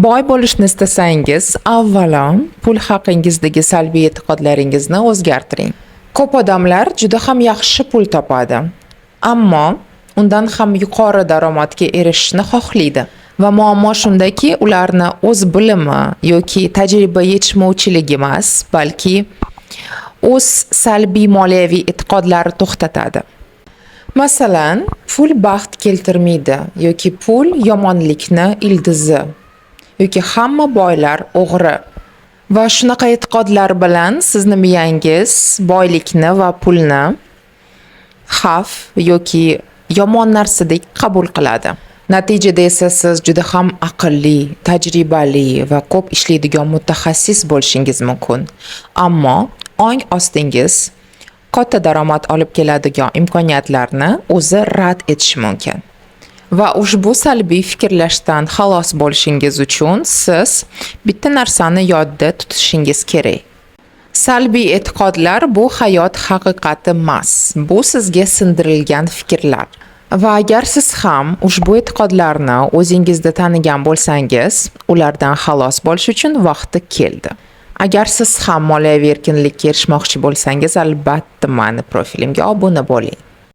Boy bo'lishni istasangiz, avvalo pul haqingizdagi salbiy e'tiqodlaringizni o'zgartiring. Ko'p odamlar juda ham yaxshi pul topadi, ammo undan ham yuqori daromadga erishishni xohlaydi. Va muammo shundaki, ularni o'z bilimi yoki tajriba yetishmovchiligi emas, balki o'z salbiy moliyaviy e'tiqodlari to'xtatadi. Masalan, pul baxt keltirmaydi yoki pul yomonlikni ildizi yoki hamma boylar o'g'ri. Va shunaqa e'tiqodlar bilan sizni miyangiz boylikni va pulni xavf yoki yomon narsadek qabul qiladi. Natijada esa siz juda ham aqlli, tajribali va ko'p ishlaydigan mutaxassis bo'lishingiz mumkin. Ammo ong ostingiz katta daromad olib keladigan imkoniyatlarni o'zi rad etishi mumkin. Va ushbu salbiy fikrlashdan xalos bo'lishingiz uchun siz bitta narsani yodda tutishingiz kerak. Salbiy e'tiqodlar bu hayot haqiqati emas. Bu sizga sindirilgan fikrlar. Va agar siz ham ushbu e'tiqodlarni o'zingizda tanigan bo'lsangiz, ulardan xalos bo'lish uchun vaqti keldi. Agar siz ham moliyaviy erkinlikka erishmoqchi bo'lsangiz, albatta meni profilimga obuna bo'ling.